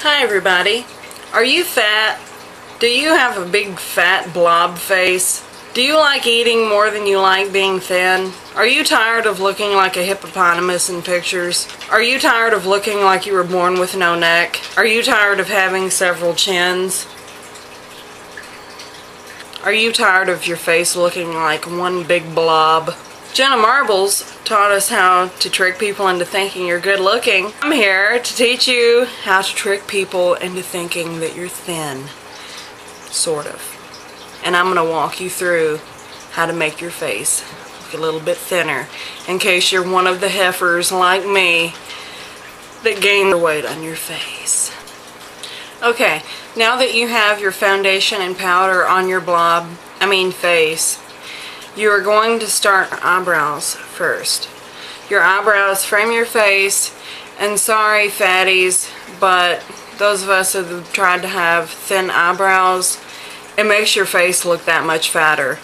Hi everybody. Are you fat? Do you have a big fat blob face? Do you like eating more than you like being thin? Are you tired of looking like a hippopotamus in pictures? Are you tired of looking like you were born with no neck? Are you tired of having several chins? Are you tired of your face looking like one big blob? Jenna Marbles taught us how to trick people into thinking you're good looking. I'm here to teach you how to trick people into thinking that you're thin. Sort of. And I'm going to walk you through how to make your face look a little bit thinner in case you're one of the heifers like me that gain the weight on your face. Okay, now that you have your foundation and powder on your face, you are going to start eyebrows first. Your eyebrows frame your face, and sorry fatties, but those of us that have tried to have thin eyebrows, it makes your face look that much fatter.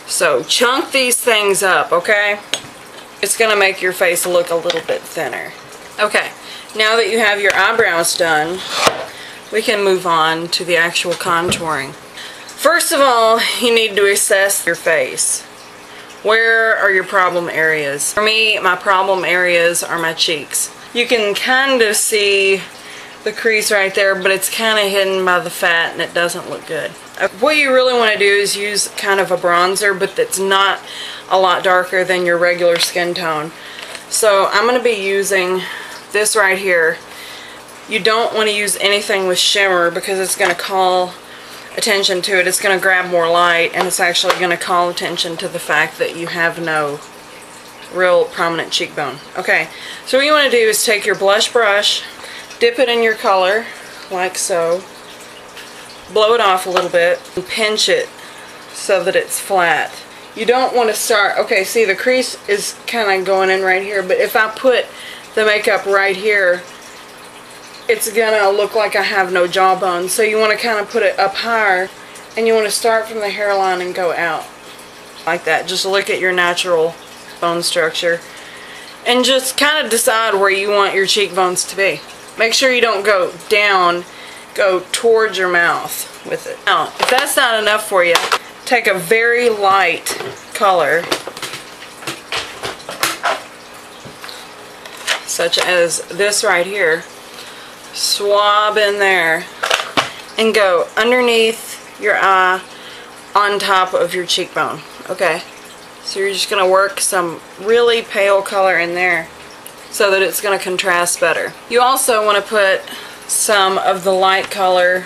So chunk these things up, okay? It's gonna make your face look a little bit thinner. Okay, now that you have your eyebrows done, we can move on to the actual contouring. First of all, you need to assess your face. Where are your problem areas? For me, my problem areas are my cheeks. You can kind of see the crease right there, but it's kind of hidden by the fat and it doesn't look good. What you really want to do is use kind of a bronzer, but that's not a lot darker than your regular skin tone. So I'm going to be using this right here. You don't want to use anything with shimmer because it's going to call attention to it. It's going to grab more light, and it's actually going to call attention to the fact that you have no real prominent cheekbone. Okay, so what you want to do is take your blush brush, dip it in your color like so, blow it off a little bit, and pinch it so that it's flat. You don't want to start, okay, see the crease is kind of going in right here, but if I put the makeup right here, it's gonna look like I have no jawbone. So you want to kind of put it up higher, and you want to start from the hairline and go out like that. Just look at your natural bone structure and just kind of decide where you want your cheekbones to be. Make sure you don't go down, go towards your mouth with it. Now, if that's not enough for you, take a very light color such as this right here, swab in there and go underneath your eye on top of your cheekbone. Okay, so you're just going to work some really pale color in there so that it's going to contrast better. You also want to put some of the light color,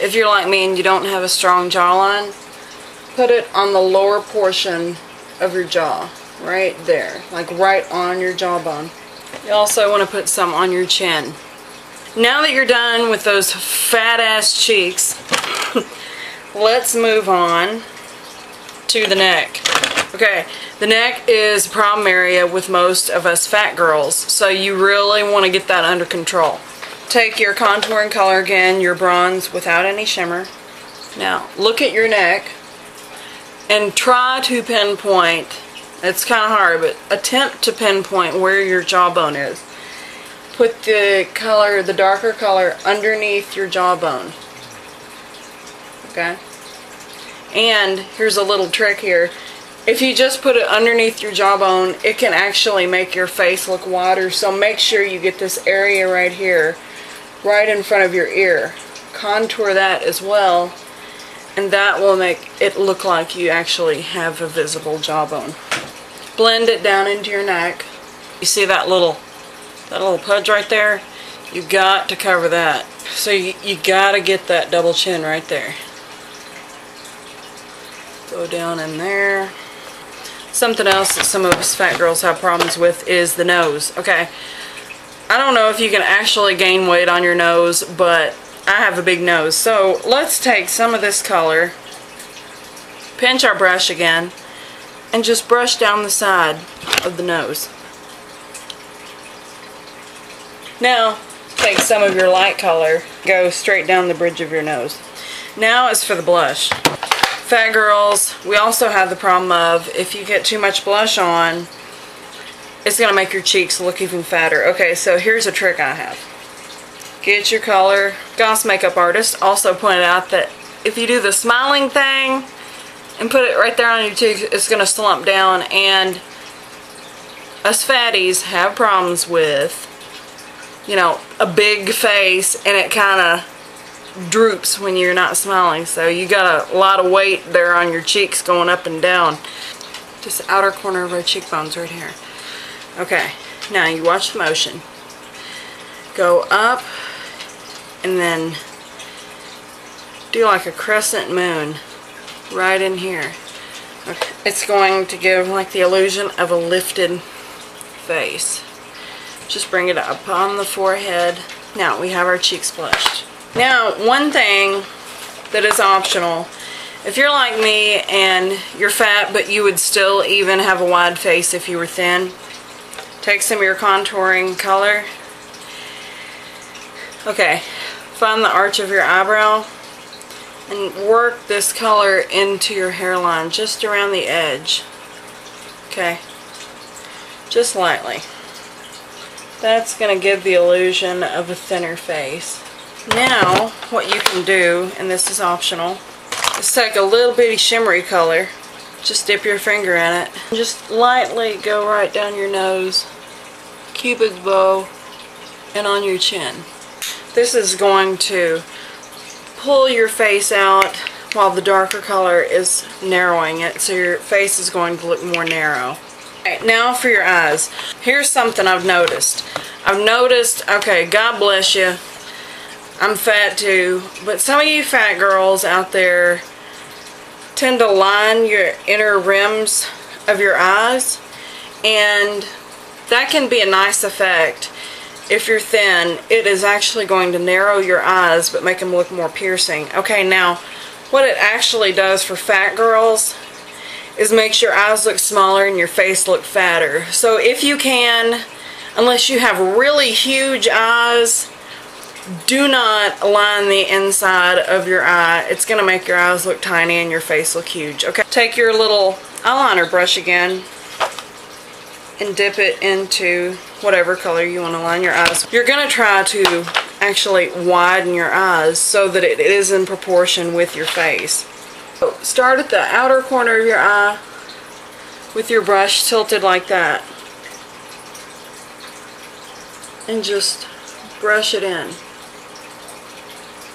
if you're like me and you don't have a strong jawline, put it on the lower portion of your jaw, right there, like right on your jawbone. You also want to put some on your chin. Now that you're done with those fat ass cheeks, let's move on to the neck. Okay, the neck is a problem area with most of us fat girls, so you really want to get that under control. Take your contouring color again, your bronze without any shimmer. Now look at your neck and try to pinpoint, it's kind of hard, but attempt to pinpoint where your jawbone is. Put the color, the darker color, underneath your jawbone. Okay? And here's a little trick here. If you just put it underneath your jawbone, it can actually make your face look wider. So make sure you get this area right here, right in front of your ear. Contour that as well, and that will make it look like you actually have a visible jawbone. Blend it down into your neck. You see that little pudge right there? You got to cover that. So you got to get that double chin right there. Go down in there. Something else that some of us fat girls have problems with is the nose. Okay, I don't know if you can actually gain weight on your nose, but I have a big nose. So let's take some of this color, pinch our brush again, and just brush down the side of the nose. Now, take some of your light color, go straight down the bridge of your nose. Now is for the blush. Fat girls, we also have the problem of if you get too much blush on, it's going to make your cheeks look even fatter. Okay, so here's a trick I have. Get your color. Goss makeup artist also pointed out that if you do the smiling thing and put it right there on your cheeks, it's going to slump down, and us fatties have problems with, you know, a big face and it kind of droops when you're not smiling. So you got a lot of weight there on your cheeks going up and down. Just the outer corner of our cheekbones right here. Okay, now you watch the motion. Go up and then do like a crescent moon right in here. Okay. It's going to give like the illusion of a lifted face. Just bring it up on the forehead. Now we have our cheeks blushed. Now, one thing that is optional, if you're like me and you're fat but you would still even have a wide face if you were thin, take some of your contouring color. Okay, find the arch of your eyebrow and work this color into your hairline, just around the edge. Okay, just lightly. That's going to give the illusion of a thinner face. Now, what you can do, and this is optional, is take a little bitty shimmery color, just dip your finger in it, and just lightly go right down your nose, cupid's bow, and on your chin. This is going to pull your face out while the darker color is narrowing it, so your face is going to look more narrow. Okay, now for your eyes. Here's something I've noticed. Okay, God bless you, I'm fat too, but some of you fat girls out there tend to line your inner rims of your eyes, and that can be a nice effect. If you're thin, it is actually going to narrow your eyes but make them look more piercing. Okay, now what it actually does for fat girls is makes your eyes look smaller and your face look fatter. So if you can, unless you have really huge eyes, do not line the inside of your eye. It's going to make your eyes look tiny and your face look huge. Okay, take your little eyeliner brush again and dip it into whatever color you want to line your eyes. You're going to try to actually widen your eyes so that it is in proportion with your face. So start at the outer corner of your eye with your brush tilted like that, and just brush it in.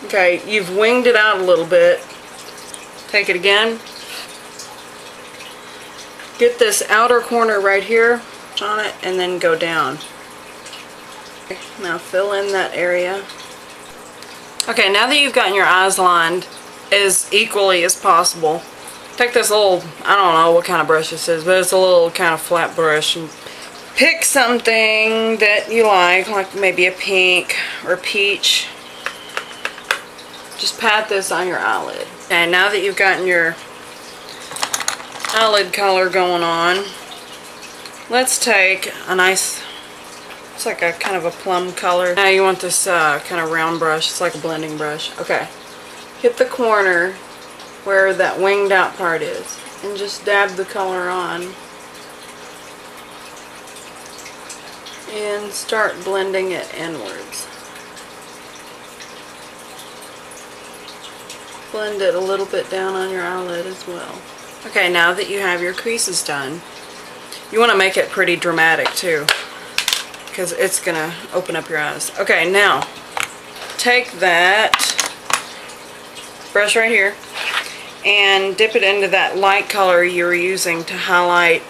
Okay, you've winged it out a little bit. Take it again. Get this outer corner right here on it and then go down. Okay, now fill in that area. Okay, now that you've gotten your eyes lined as equally as possible, take this little, I don't know what kind of brush this is, but it's a little kind of flat brush, and pick something that you like maybe a pink or peach. Just pat this on your eyelid. Okay, now that you've gotten your eyelid color going on, let's take a nice, it's like a kind of a plum color. Now you want this kind of round brush. It's like a blending brush. Okay, hit the corner where that winged out part is and just dab the color on and start blending it inwards. Blend it a little bit down on your eyelid as well. Okay, now that you have your creases done, you want to make it pretty dramatic too, because it's going to open up your eyes. Okay, now take that brush right here and dip it into that light color you were using to highlight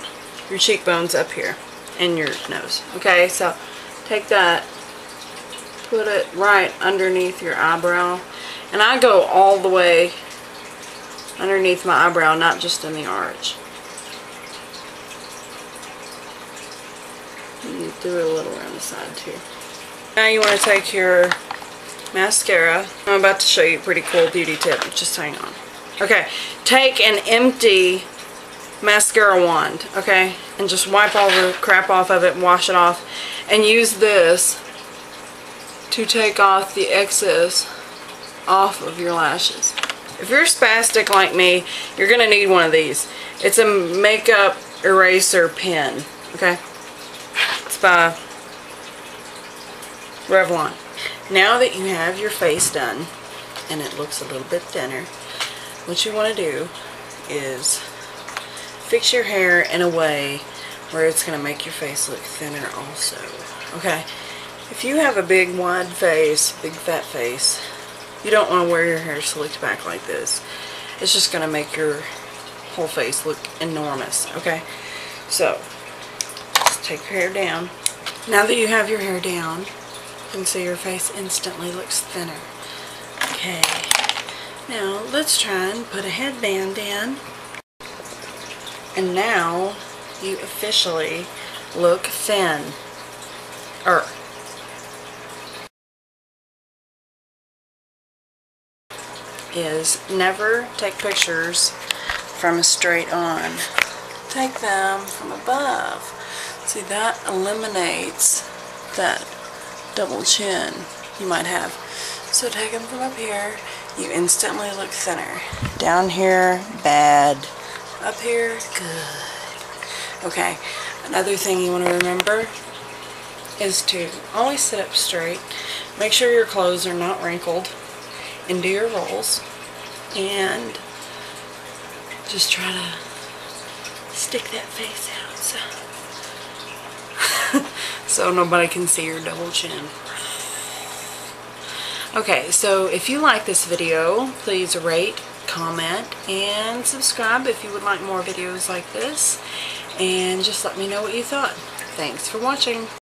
your cheekbones up here and your nose. Okay, so take that, put it right underneath your eyebrow, and I go all the way underneath my eyebrow, not just in the arch. You do it a little around the side too. Now you want to take your mascara. I'm about to show you a pretty cool beauty tip. Just hang on. Okay, take an empty mascara wand, okay, and just wipe all the crap off of it and wash it off, and use this to take off the excess off of your lashes. If you're spastic like me, you're going to need one of these. It's a makeup eraser pen, okay? It's by Revlon. Now that you have your face done and it looks a little bit thinner, what you want to do is fix your hair in a way where it's going to make your face look thinner also. Okay, if you have a big wide face, big fat face, you don't want to wear your hair slicked back like this. It's just going to make your whole face look enormous. Okay, so just take your hair down. Now that you have your hair down, you can see your face instantly looks thinner. Okay, now let's try and put a headband in. And now you officially look thin. Is never take pictures from a straight on. Take them from above. See, that eliminates that double chin you might have. So take them from up here. You instantly look thinner. Down here, bad. Up here, good. Okay, another thing you want to remember is to always sit up straight. Make sure your clothes are not wrinkled. And do your rolls. And just try to stick that face out so nobody can see your double chin. Okay, so if you like this video, please rate, comment, and subscribe if you would like more videos like this. And just let me know what you thought. Thanks for watching.